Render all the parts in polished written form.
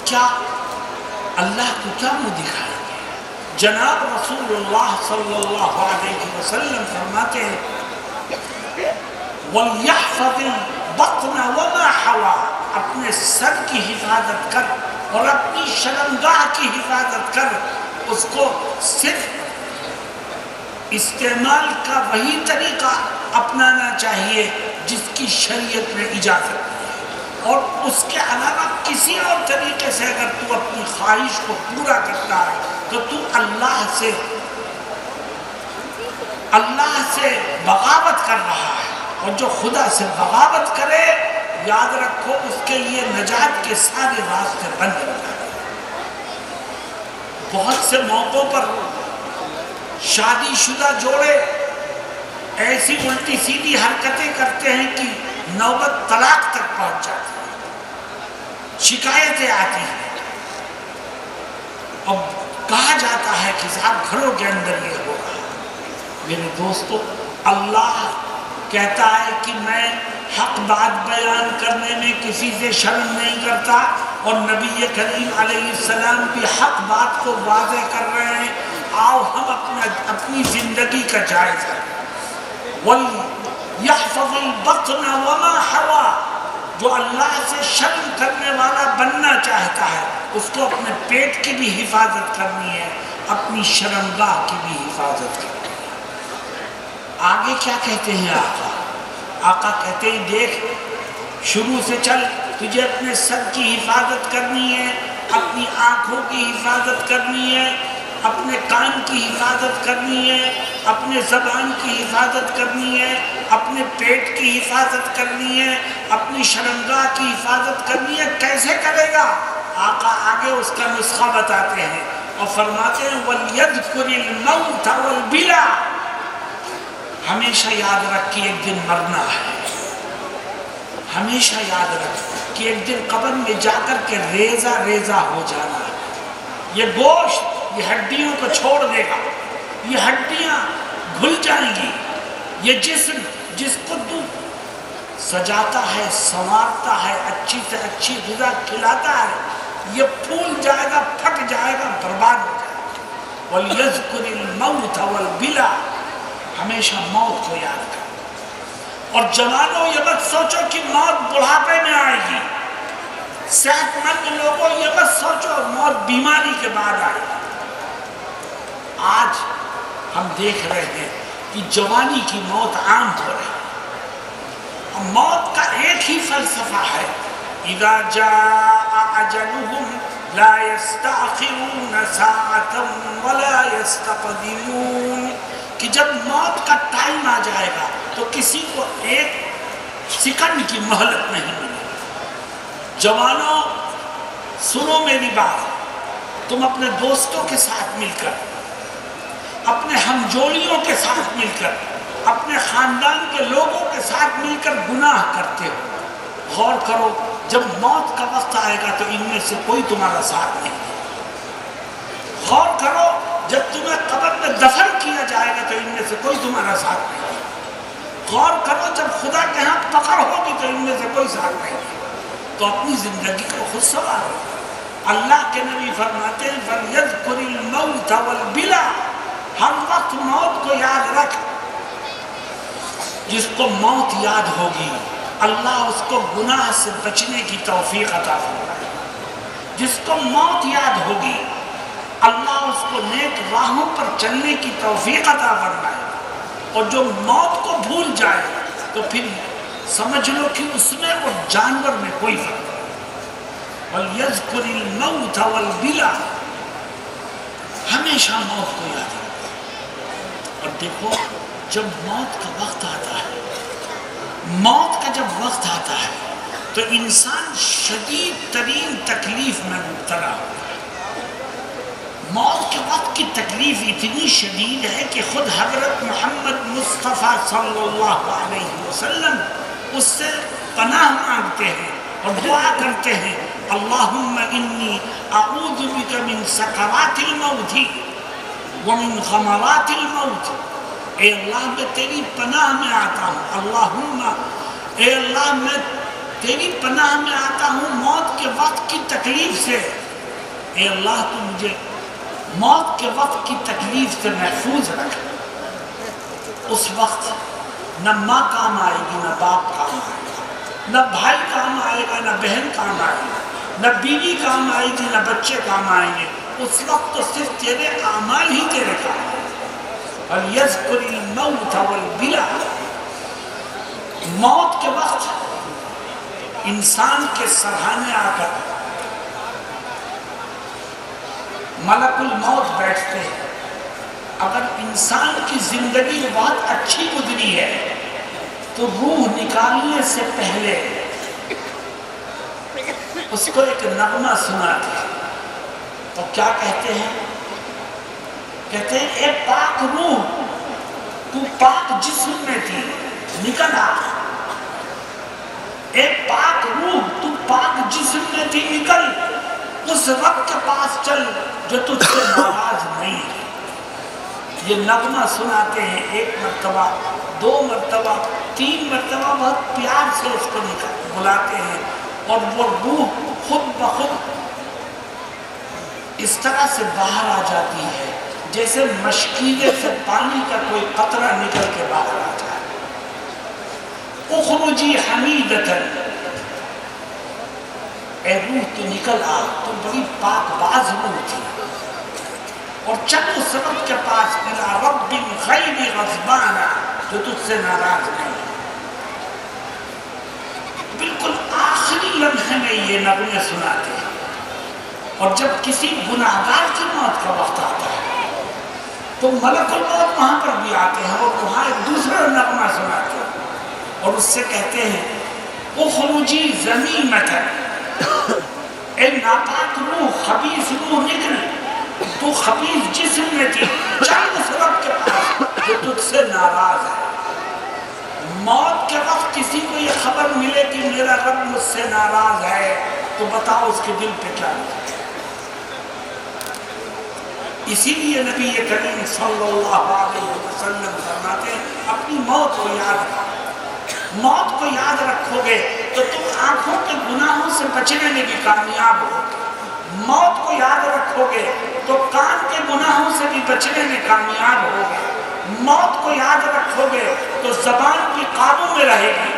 کیا اللہ کو کیا منہ دکھائیں گے؟ جناب رسول اللہ صلی اللہ علیہ وسلم فرماتے ہیں وَلْيَحْفَظِ الْبَطْنَ وَمَا حَوَىٰ، اپنے سر کی حفاظت کر اور اپنی شرمگاہ کی حفاظت کر. اس کو صرف استعمال کا وہی طریقہ اپنانا چاہیے جس کی شریعت میں اجازت ہے، اور اس کے علاوہ کسی اور طریقے سے اگر تو اپنی خواہش کو پورا کرتا ہے تو تو اللہ سے بغاوت کر رہا ہے. اور جو خدا سے بغاوت کرے یاد رکھو اس کے لیے نجات کے سارے راستے بند ہو جاتے ہیں. بہت سے موقعوں پر شادی شدہ جوڑے ایسی الٹی سیدھی حرکتیں کرتے ہیں کہ نوبت طلاق تک پہنچ جاتی ہے، شکایتیں آتی ہیں، اب کہا جاتا ہے کہ صاحب گھروں کے اندر یہ ہو رہا ہے. میرے دوستو، اللہ کہتا ہے کہ میں حق بات بیان کرنے میں کسی سے شرم نہیں کرتا، اور نبی کریم علیہ السلام بھی حق بات کو واضح کر رہے ہیں. آؤ ہم اپنی زندگی کا جائزہ وَلْيَحْفَظِ الْبَطْنَ وَمَا حَوَىٰ، جو اللہ سے شرم کرنے والا بننا چاہتا ہے اس کو اپنے پیٹ کی بھی حفاظت کرنی ہے، اپنی شرمگاہ کی بھی حفاظت کرنی ہے. آگے کیا کہتے ہیں آقا کہتے ہیں دیکھ شروع سے چل، تجھے اپنے سر کی حفاظت کرنی ہے، اپنی آنکھوں کی حفاظت کرنی ہے، اپنے کان کی حفاظت کرنی ہے، اپنے زبان کی حفاظت کرنی ہے، اپنے پیٹ کی حفاظت کرنی ہے، اپنی شرمگاہ کی حفاظت کرنی ہے. کیسے کرے گا؟ آقا آگے اس کا نسخہ بتاتے ہیں اور فرماتے ہیں وَلْيَذْكُرِ الْمَوْتَ وَالْبِلَا، ہمیشہ یاد رکھ کہ ایک دن مرنا ہے، ہمیشہ یاد رکھ کہ ایک دن قبر میں جا کر کے ریزہ ریزہ ہو جانا ہے. یہ گوشت یہ ہڈیوں کو چھوڑ دے گا، یہ ہڈیاں گھل جائیں گی، یہ جسم جس کو تو سجاتا ہے، سنوارتا ہے، اچھی سے اچھی غذا کھلاتا ہے، یہ پھول جائے گا، پھٹ جائے گا، برباد ہو جائے گا. وَلْيَذْكُرِ الْمَوْتَ وَالْبِلَا، ہمیشہ موت کو یاد کر. اور جوانوں یہ مت سوچو کہ موت بڑھاپے میں آئے گی، صحت مند لوگوں یہ مت سوچو موت بیماری کے بعد آئے گی. آج ہم دیکھ رہے ہیں کہ جوانی کی موت عام ہو رہی ہے، اور موت کا ایک ہی فلسفہ ہے اِذَا جَاءَ أَجَلُهُمْ لَا يَسْتَأْخِرُونَ سَاعَةً وَلَا يَسْتَقْدِمُونَ، کہ جب موت کا ٹائم آ جائے گا تو کسی کو ایک سیکنڈ کی مہلت نہیں ملے. جوانوں سنو میری بات، تم اپنے دوستوں کے ساتھ مل کر، اپنے ہمجولیوں کے ساتھ مل کر، اپنے خاندان کے لوگوں کے ساتھ مل کر گناہ کرتے ہو. غور کرو جب موت کا وقت آئے گا تو ان میں سے کوئی تمہارا ساتھ نہیں دے. غور کرو جب تمہیں قبر میں دفن کیا جائے گا تو ان میں سے کوئی تمہارا ساتھ نہیں دے. غور کرو جب خدا کے ہاں پکڑ ہوگی تو ان میں سے کوئی ساتھ نہیں دے. تو اپنی زندگی کو خود سنوارو. اللہ کے نبی فرماتے ہیں فَلْيَذْكُرِ الْمَوْتَ وَالْبِلَا، ہر وقت موت کو یاد رکھ. جس کو موت یاد ہوگی اللہ اس کو گناہ سے بچنے کی توفیق عطا فرمائے. جس کو موت یاد ہوگی اللہ اس کو نیک راہوں پر چلنے کی توفیق عطا فرمائے. اور جو موت کو بھول جائے تو پھر سمجھ لو کہ اس میں اور جانور میں کوئی فرق نہیں. وَلْيَذْكُرِ الْمَوْتَ وَالْبِلَا، ہمیشہ موت کو یاد رکھو. اور دیکھو جب موت کا وقت آتا ہے، موت کا جب وقت آتا ہے تو انسان شدید ترین تکلیف میں مبتلا ہوتا ہے. موت کے وقت کی تکلیف اتنی شدید ہے کہ خود حضرت محمد مصطفیٰ صلی اللہ علیہ وسلم اس سے پناہ مانگتے ہیں اور دعا کرتے ہیں اللہم انی اعوذ بک من سکرات الموت ومن غمرات الموت. اے اللہ میں تیری پناہ میں آتا ہوں. اللہم، اے اللہ میں تیری پناہ میں آتا ہوں موت کے وقت کی تکلیف سے، اے اللہ تو مجھے موت کے وقت کی تکلیف سے محفوظ رکھ۔ اس وقت نہ ماں کام آئے گی، نہ باپ کام آئے گا، نہ بھائی کام آئے گا، نہ بہن کام آئے گا، نہ بیوی کام آئے گی، نہ بچے کام آئیں گے۔ اس وقت تو صرف تیرے اعمال ہی تیرے کام آئیں گے۔ وَلْيَذْكُرِ الْمَوْتَ وَالْبِلَى، موت کے وقت انسان کے سرحانے آ کر ملک الموت بیٹھتے ہیں۔ اگر انسان کی زندگی بہت اچھی گزری ہے تو روح نکالنے سے پہلے اس کو ایک نغمہ سناتے ہیں، تو کیا کہتے ہیں؟ کہتے ہیں اے پاک روح، تو پاک جسم میں تھی، نکل آ۔ اے پاک روح، تو پاک جسم میں تھی، نکل اس رب کے پاس چل جو تجھ سے ناراض نہیں ہے۔ یہ نغمہ سناتے ہیں، ایک مرتبہ، دو مرتبہ، تین مرتبہ، بہت پیار سے اس کو بلاتے ہیں، اور وہ روح خود بخود اس طرح سے باہر آ جاتی ہے جیسے مشکیزے سے پانی کا کوئی قطرہ نکل کے باہر آ جائے۔ اخرجی حمیدتاً، اے روح تو نکل آ، تو بڑی پاک باز روح تھی، اور چل اس رب کے پاس، الی رب غیر غضبان، جو تجھ سے ناراض نہیں۔ بالکل آخری لمحے میں یہ نغمے سناتے ہیں، اور جب کسی گناہگار کی موت کا وقت آتا ہے تو ملک الموت وہاں پر بھی آتے ہیں اور وہاں ایک دوسرا نغمہ سناتے ہیں، اور اس سے کہتے ہیں اخرجی ذمیمۃ، اے ناپاک روح، خبیث روح نکل، تو خبیث جسم میں تھی، چل اس رب کے پاس جو تجھ سے ناراض ہے۔ موت کے وقت کسی کو یہ خبر ملے کہ میرا رب مجھ سے ناراض ہے تو بتاؤ اس کے دل پہ کیا ہے۔ اسی لیے نبی کریم صلی اللہ علیہ وسلم فرماتے ہیں اپنی موت کو یاد رکھو، موت کو یاد رکھو گے تو تم آنکھوں کے گناہوں سے بچنے میں بھی کامیاب ہو گے، موت کو یاد رکھو گے تو کان کے گناہوں سے بھی بچنے میں کامیاب ہو گے، موت کو یاد رکھو گے تو زبان بھی قابو میں رہے گی،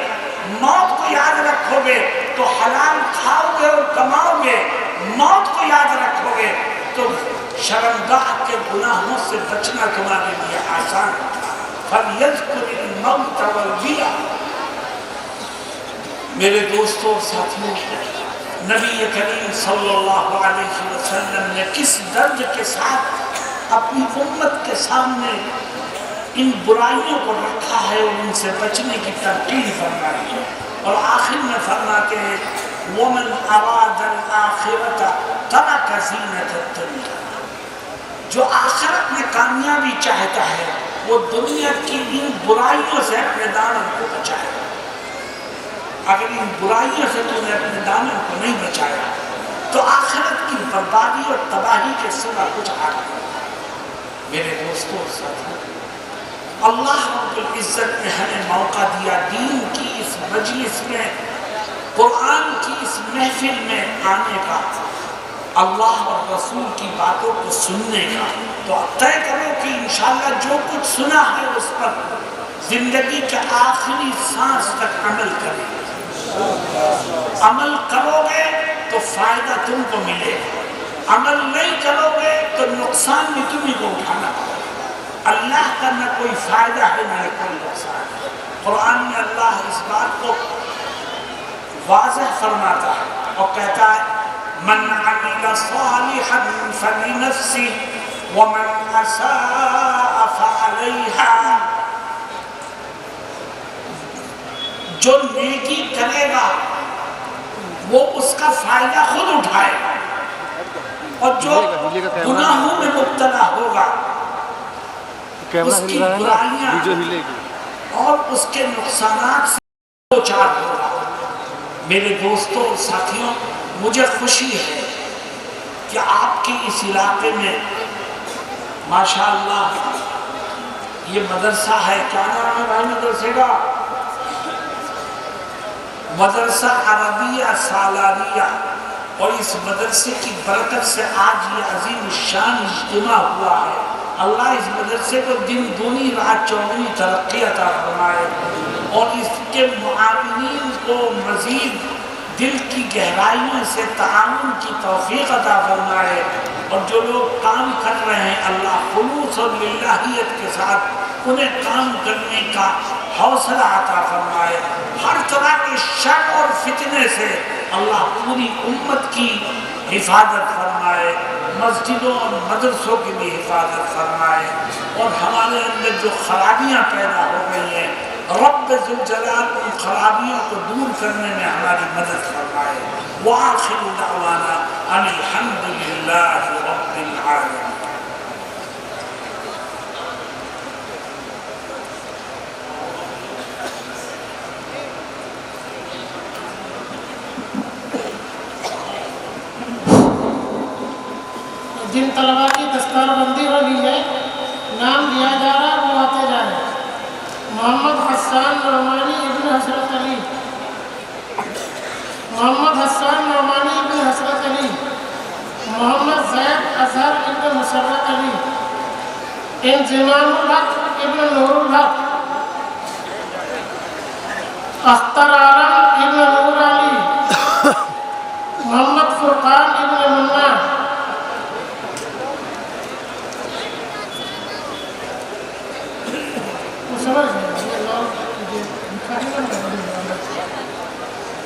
موت کو یاد رکھو گے تو حلال کھاؤ گے اور کماؤ گے، موت کو یاد رکھو گے تو شرمگاہ کے گناہوں سے بچنا تمہارے لیے آسان ہوگا۔ فَلْيَذْكُرِ الْمَوْتَ وَالْبِلَى۔ میرے دوستوں اور ساتھیوں، نبی کریم صلی اللہ علیہ وسلم نے کس درد کے ساتھ اپنی امت کے سامنے ان برائیوں کو رکھا ہے اور ان سے بچنے کی ترغیب فرمائی ہے، اور آخر میں فرماتے ہیں وَمَنْ أَرَادَ الْآخِرَةَ تَرَكَ زِينَةَ الدُّنْيَا۔ جو آخرت میں کامیابی چاہتا ہے وہ دنیا کی ان برائیوں سے اپنے دامن کو بچائے۔ اگر ان برائیوں سے تم نے اپنے دامن کو نہیں بچایا تو آخرت کی بربادی اور تباہی کے سوا کچھ حال نہیں۔ میرے دوستوں اور ساتھیوں، اللہ رب العزت نے ہمیں موقع دیا دین کی اس مجلس میں، قرآن کی اس محفل میں آنے کا، اللہ اور رسول کی باتوں کو سننے کا، تو طے کرو کہ انشاءاللہ جو کچھ سنا ہے اس پر زندگی کے آخری سانس تک عمل کریں۔ عمل کرو گے تو فائدہ تم کو ملے گا، عمل نہیں کرو گے تو نقصان بھی تمہیں کو اٹھانا پڑے۔ اللہ کا نہ کوئی فائدہ ہے نہ کوئی نقصان ہے۔ قرآن میں اللہ اس بات کو واضح فرماتا ہے اور کہتا ہے من عمل صالحا فلنفسه ومن اساء فعليها۔ جو نیکی کرے گا وہ اس کا فائدہ خود اٹھائے گا، اور جو گناہوں میں مبتلا ہوگا اس کی برائیاں اور اس کے نقصانات سے دو چار ہوگا۔ میرے دوستوں اور ساتھیوں، مجھے خوشی ہے کہ آپ کی اس علاقے میں ماشاءاللہ یہ مدرسہ ہے، کیا نام ہے بھائی مدرسے کا؟ مدرسہ عربیہ سالاریہ، اور اس مدرسے کی برکت سے آج یہ عظیم الشان اجتماع ہوا ہے۔ اللہ اس مدرسے کو دن دونی رات چوگنی ترقی عطا فرمائے، اور اس کے معاونین کو مزید دل کی گہرائیوں سے تعاون کی توفیق عطا فرمائے، اور جو لوگ کام کر رہے ہیں اللہ خلوص اور للہیت کے ساتھ انہیں کام کرنے کا حوصلہ عطا فرمائے۔ ہر طرح کے شر اور فتنے سے اللہ پوری امت کی حفاظت فرمائے، مسجدوں اور مدرسوں کی بھی حفاظت فرمائے، اور ہمارے اندر جو خرابیاں پیدا ہو گئی ہیں رب ذوالجلال ان خرابیوں کو دور کرنے میں ہماری مدد فرمائے۔ وآخر دعوانا ان الحمد للہ رب العالمین۔ جن طلباء کی دستار بندی ہو گئی ہے نام لیا جا رہا ہے وہ آتے جائیں۔ محمد حسان نعمانی ابن حسرت علی، محمد حسان نعمانی ابن حسرت علی، محمد زید اظہر ابن مسرت علی، انضمام الحق ابن نور الحق، اختر عالم ابن نور علی، محمد فرقان ابن منا،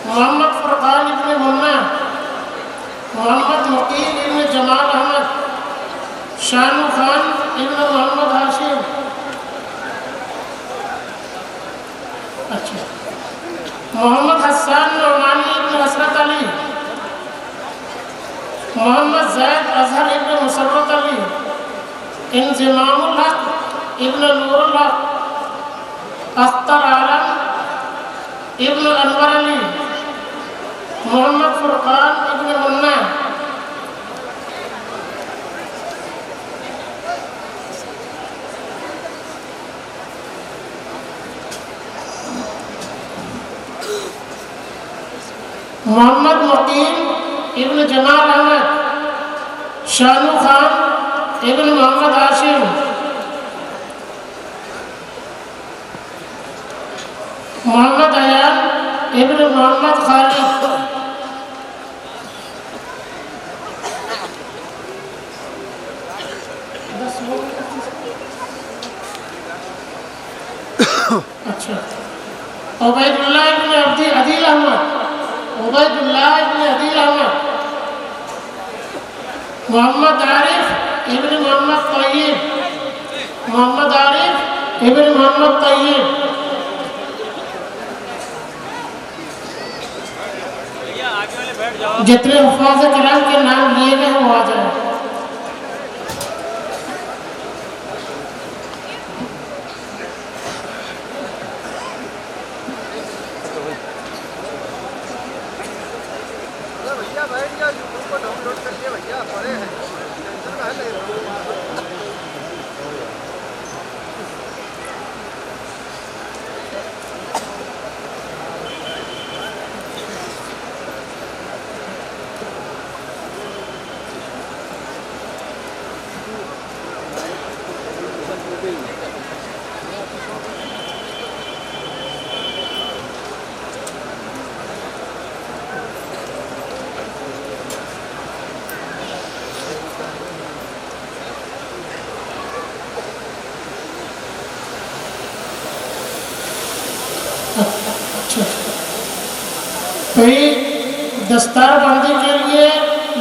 محمد فرقان ابن منا، محمد مقیم ابن جمال احمد، شانو خان ابن محمد ہاشم، محمد حسان نعمانی ابن حسرت علی، محمد زید اظہر ابن مسرت علی، انضمام الحق ابن نور الحق، اختر عالم ابن انور علی، محمد فرقان ابن منا، محمد مقیم ابن جمال احمد، شانو خان ابن محمد ہاشم، محمد ایان ابن محمد خالد، عبید اللہ ابن عدیل احمد، عبید اللہ ابن عدیل احمد، محمد عارف ابن محمد طیب، محمد عارف ابن محمد طیب، جتنے حفاظ کرام کے نام لیے گئے وہ آ جائیں۔ تو یہ دستار بندی کے لیے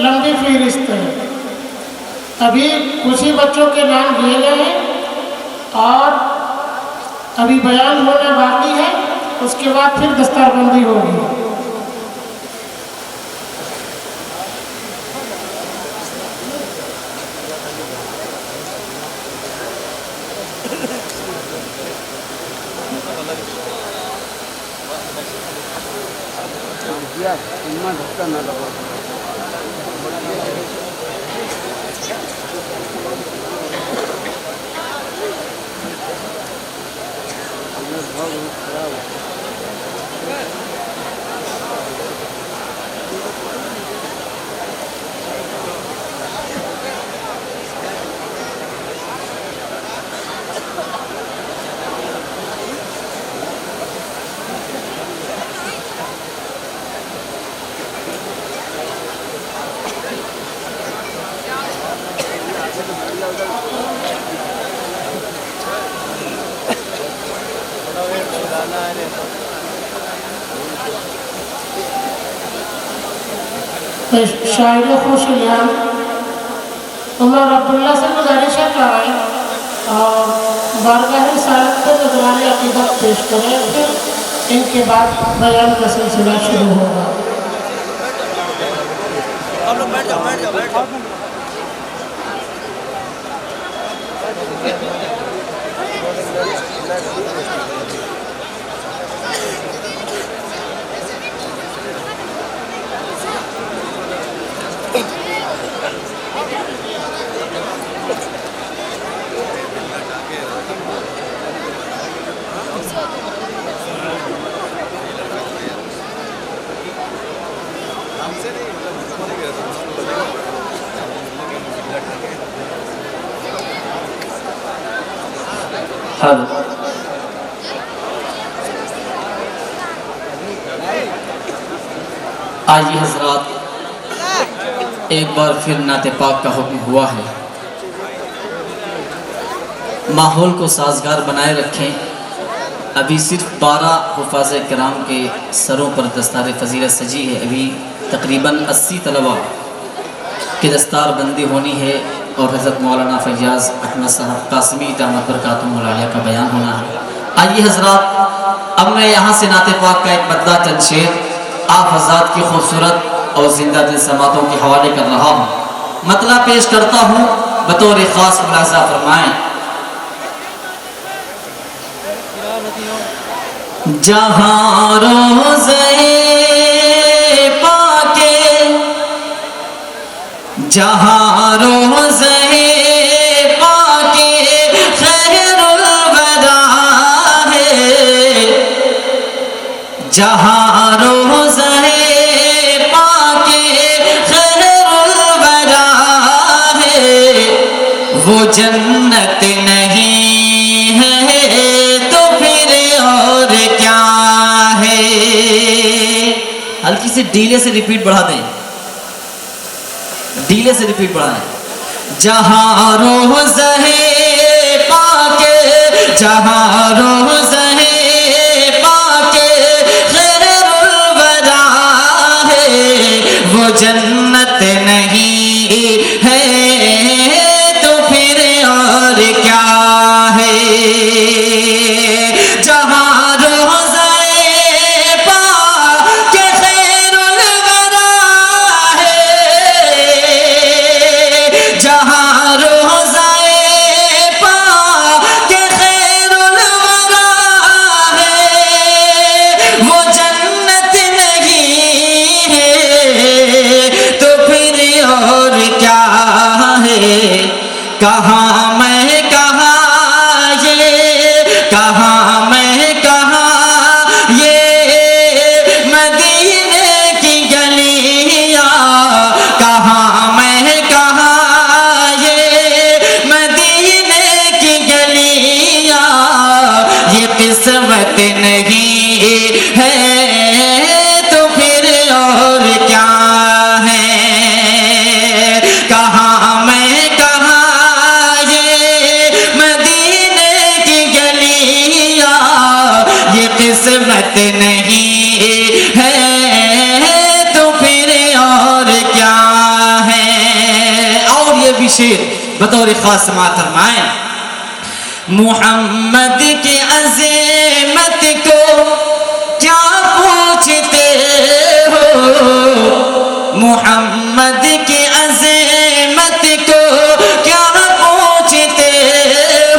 لمبی فہرست ہے، ابھی کچھ ہی بچوں کے نام لیے گئے ہیں اور ابھی بیان ہونا باقی ہے، اس کے بعد پھر دستار بندی ہوگی۔ شاعر خوش الیام عمر عبداللہ سے گزارش ہے کہ آئیں اور بارگاہ رسالت پہ نذرانِ عقیدت پیش کریں، پھر ان کے بعد بیان کا سلسلہ شروع ہوگا۔ آپ لوگ بیٹھ جاؤ بیٹھ جاؤ بیٹھ جاؤ۔ آئیے حضرات، ایک بار پھر نعت پاک کا حکم ہوا ہے، ماحول کو سازگار بنائے رکھیں۔ ابھی صرف 12 حفاظ کرام کے سروں پر دستار فضیلت سجی ہے، ابھی تقریباً 80 طلباء کی دستار بندی ہونی ہے اور حضرت مولانا فیاض احمد صاحب قاسمی دامت برکاتہم العالیہ کا بیان ہونا ہے۔ آئیے حضرات، اب میں یہاں سے نعت پاک کا ایک بدلہ چند شعر آپ حضرات کی خوبصورت اور زندہ دل سماعتوں کے حوالے کر رہا ہوں، مطلع پیش کرتا ہوں، بطور خاص ملاحظہ فرمائیں۔ جہاں روزے پاکے، جہاں روزے پاکے خیر الورا ہے، جہاں روزے پاکے خیر الورا ہے، وہ جنت نہیں ہے تو پھر اور کیا ہے۔ ہلکی سے ڈیلے سے ریپیٹ بڑھا دیں، ڈیلے سے ریپیٹ بڑھا دیں۔ جہاں روزے پاکے، جہاں روزے پاکے خیر الورا ہے، وہ جنت نہیں ہے تو پھر اور کیا ہے۔ جہاں روزے پاکے خیر الورا ہے، جہاں روزے پاکے خیر الورا ہے، وہ جنت نہیں ہے تو پھر اور کیا ہے۔ کہاں میں کہاں یہ، کہاں میں کہاں یہ مدینے کی گلیاں، کہاں میں کہاں یہ مدینے کی گلیاں، یہ قسمت نہیں ہے تو پھر اور کیا ہے۔ کہاں میں کہاں یہ مدینے کی گلیاں، یہ قسمت نہیں ہے تو پھر اور کیا ہے۔ اور یہ بھی شعر بطور خاص سماعت فرمائیں۔ محمد کی عظمت کو کیا پوچھتے ہو، محمد کی عظمت کو کیا پوچھتے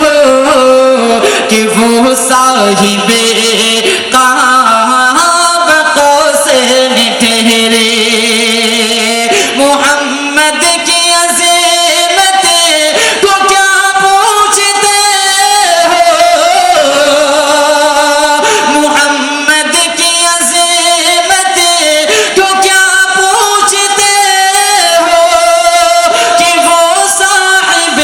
ہو، کہ وہ صاحب قاب قوسین ٹھہرے۔ محمد کی عظمت کو کیا پوچھتے ہو، محمد کی عظمت کو کیا پوچھتے ہو، کہ وہ صاحب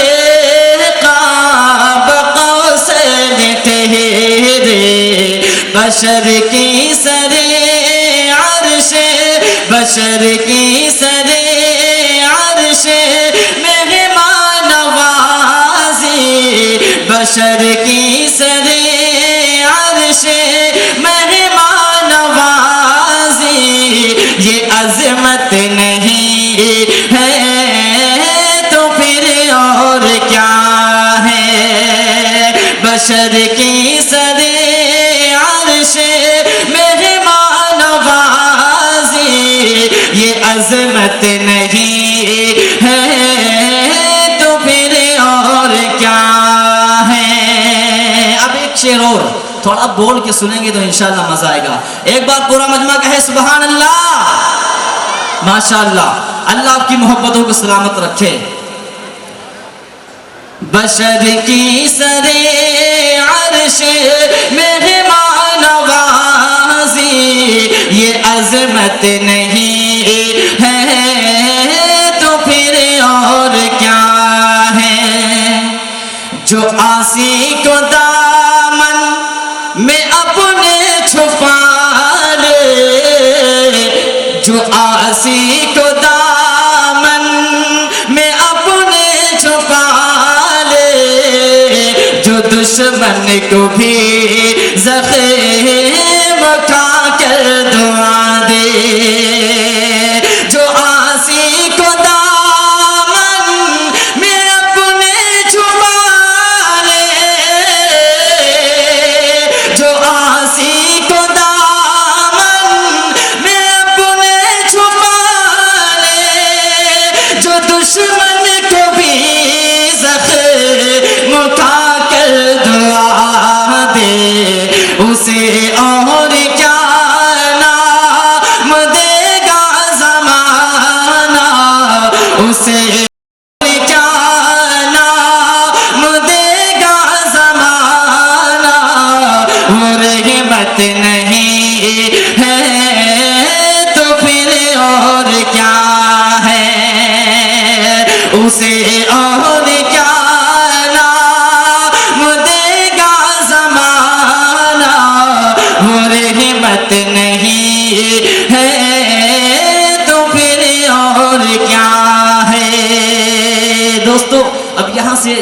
قاب قوسین ٹھہرے۔ بشر کی سر عرش، بشر کی سر عرش مہمان نوازی، بشر کی سر عرش نہیں ہے تو پھر اور کیا ہے. اب ایک شعر اور تھوڑا بول کے سنیں گے تو انشاءاللہ مزہ آئے گا. ایک بار پورا مجمع کہے سبحان اللہ. ماشاءاللہ اللہ آپ کی محبتوں کو سلامت رکھے. بشر کی سرے عرش مہمان نوازی یہ عظمت نہیں ہے تو پھر اور کیا ہے. جو عاصی کو دامن میں اپنے چھپا لے, جو عاصی کو دامن میں اپنے چھپا لے, جو دشمن کو بھی زخم کھا کر دعا دے, جو عاصی کو دامن میں اپنے چھپا لے, جو عاصی کو دامن میں اپنے چھپا لے, جو دشمن کو بھی زخم کھا کر دعا دے, اسے اور کیا نام دے گا زمانہ, اسے اور کیا نام دے گا زمانہ. وہ رحمت نہیں ہے تو پھر اور کیا ہے, اسے اور کیا نام دے گا زمانہ. وہ رحمت نہیں ہے تو پھر اور کیا ہے. دوستو اب یہاں سے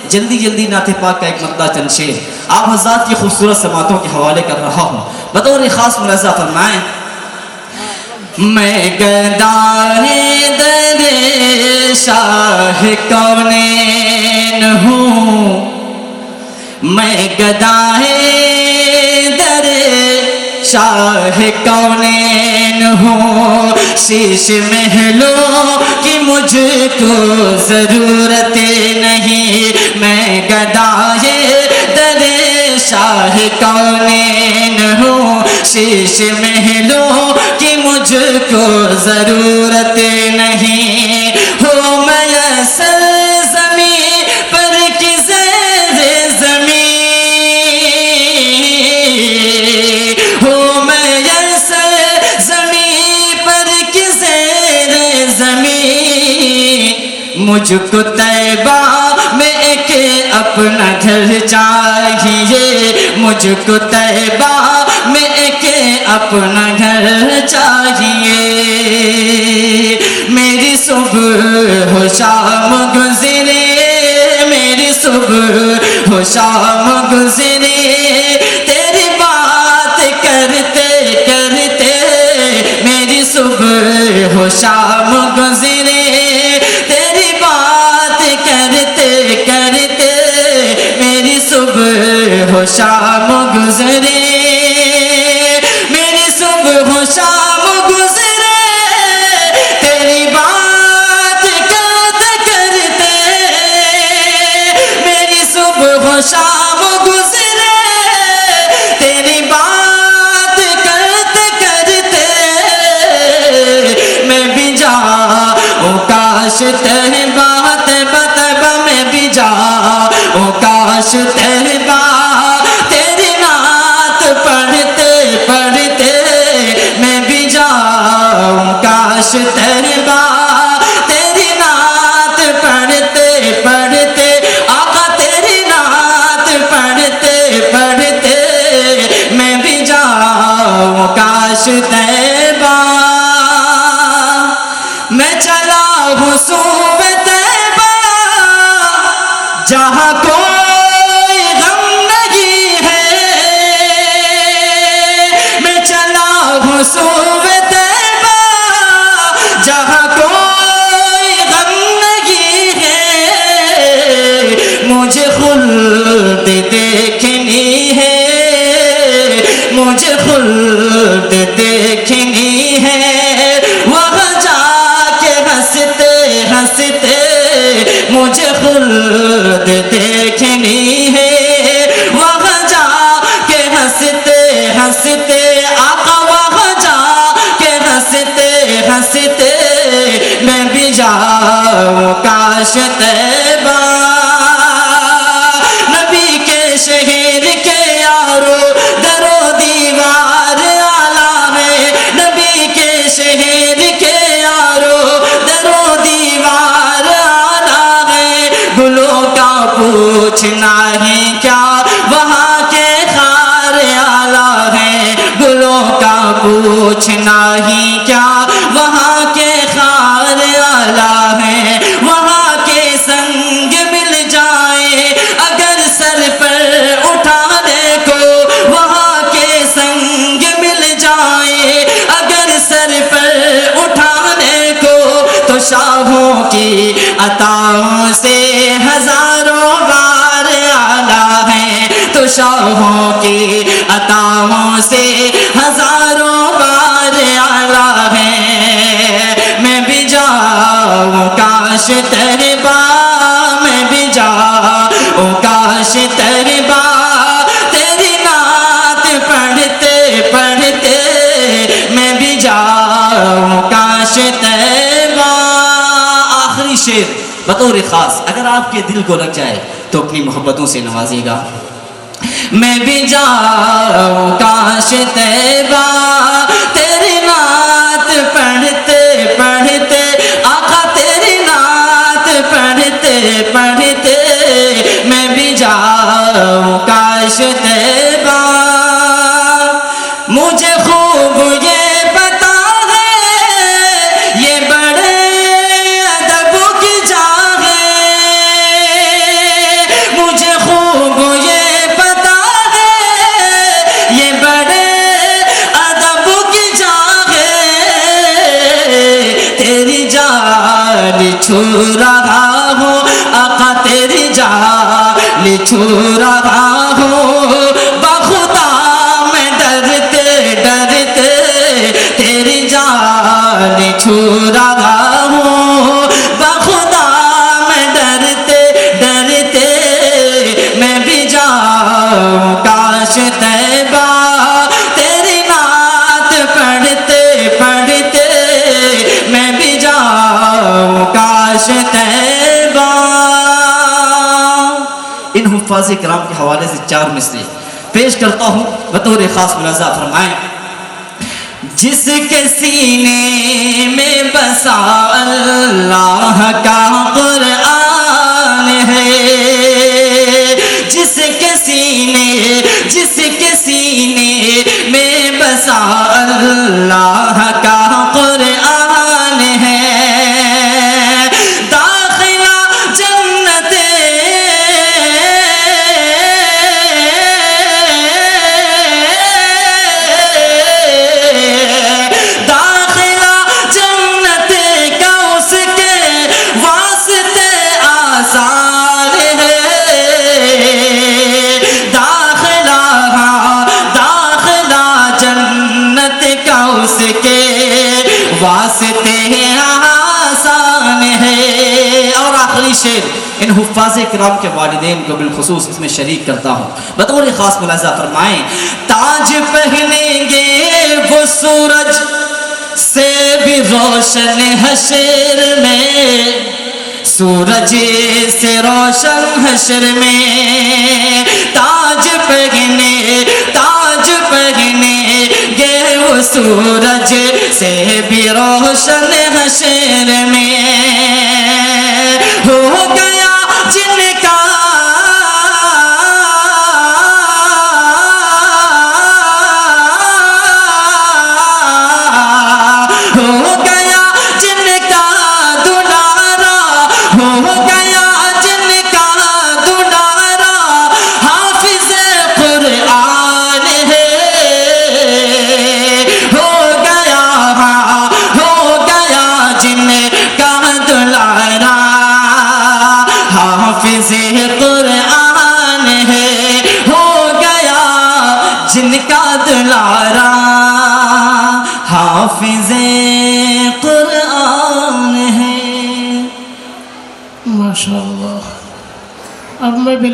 جلدی جلدی نعت پاک کا ایک مقطع چند شعر آپ حضرات کی خوبصورت سماعتوں کے حوالے کر رہا ہوں. بطور خاص ملاحظہ فرمائیں. میں گدائے در شاہ کونین ہوں, میں گدائے در شاہ کونین ہوں, شیش محلوں کی مجھ کو ضرورت نہیں. میں گدائے در شاہ کونین ہوں, شیش محلوں کی مجھ کو ضرورت نہیں. ہو میسر زمین پر کی زیر زمین, ہو میسر زمین پر کی زیر زمین. مجھ کو طیبہ میں ایک اپنا گھر چاہیے, مجھ کو طیبہ میں ایک اپنا گھر چاہیے. میری صبح ہو شام گزرے, میری صبح ہو شام گزرے, تیری بات کرتے کرتے میری صبح ہو شام گزرے, تیری بات کرتے کرتے میری صبح ہو شام گزرے, میری صبح ہو شام گزرے, تیری بات کرتے کرتے میری صبح ہو شام گزرے, تیری بات کرتے کرتے میں بھی جاؤں کاش طیبہ طیبہ طیبہ, میں بھی جاؤں کاش طیبہ تیری نعت پڑھتے پڑھتے, میں بھی جاؤں کاش طیبہ تیری نعت پڑھتے پڑھتے, آقا تیری نعت پڑھتے پڑھتے میں بھی جاؤں کاش طیبہ. میں چلا ہوں صوبے طیبہ جہاں کوئی غم نہیں ہے, میں چلا ہوں صوبے طیبہ جہاں کوئی غم نہیں ہے. مجھے خلد دیکھنی ہے, مجھے خلد دیکھنی ہے, وہاں جا کے ہنس ہنستے مجھے خلد دیکھنی ہے، وہاں جا کے ہنستے ہنستے آقا، وہاں جا کے ہنستے ہنستے میں بھی جاؤں کاش طیبہ، نبی کے شہر کے یارو در و دیوار اعلیٰ ہے، نبی کے شہر کے یارو در و دیوار اعلیٰ ہے، گلوں کا پوچھنا ہی کیا وہاں کے خار اعلیٰ ہے، گلوں کا پوچھنا ہی کیا وہاں کے خار اعلیٰ ہے، وہاں کے سنگ مل جائے اگر سر پر اٹھانے کو، وہاں کے سنگ مل جائے اگر سر پر اٹھانے کو، تو شاہوں کی عطاؤں سے ہزاروں بار اعلیٰ ہے، تو شاہوں کی عطاؤں سے ہزاروں بار اعلیٰ ہے، میں بھی جاؤں کاش طیبہ، میں بھی جاؤں کاش طیبہ، تیری نعت پڑھتے پڑھتے میں بھی جاؤں کاش طیبہ۔ آخری شعر بطور خاص، اگر آپ کے دل کو لگ جائے تو اپنی محبتوں سے نوازیے گا۔ میں بھی جاؤں کاش طیبہ، تیری نعت پڑھتے پڑھتے آقا، تیری نعت پڑھتے پڑھتے میں بھی جاؤں کاش طیبہ، مجھے خوب یہ پتا ہے یہ بڑے ادب کی جگہ ہے، مجھے خوب یہ پتا ہے یہ بڑے ادب کی جگہ ہے، تیری جان چھو رہا ہوں آقا، تیری جان چھو رہا ہوں، بخدا میں ڈرتے ڈرتے تیری جان چھو رہا ہوں، بخدا میں ڈرتے ڈرتے میں بھی جاؤں کاش طیبہ، تیری نعت پڑھتے پڑھتے میں بھی جاؤں کاش طیبہ۔ ان حفاظ کرام کے حوالے سے 4 مصرے پیش کرتا ہوں بطور خاص، ملاحظہ فرمائیں۔ جس کے سینے میں بسا اللہ کا قرآن ہے، جس کے سینے میں بسا اللہ کا قرآن ہے، داخلہ جنت داخلہ جنت کا اس کے واسطے آسان ہے، داخلہ جنت کا اس کے واسطے آسان ہے۔ اور آخری شعر ان حفاظ کرام کے والدین کو بالخصوص اس میں شریک کرتا ہوں، بطور خاص ملاحظہ فرمائیں۔ تاج پہنیں گے وہ سورج سے بھی روشن حشر میں، سورج سے روشن حشر میں، تاج پہنے گے وہ سورج سے بھی روشن حشر میں، ہو گیا جن کا ہو گیا جن کا دلارا، ہو گیا جن کا دلارا حافظ قرآن ہے، ہو گیا جن کا دلارا حافظ قرآن ہے، ہو گیا جن کا دلارا حافظ قرآن ہے۔ بلا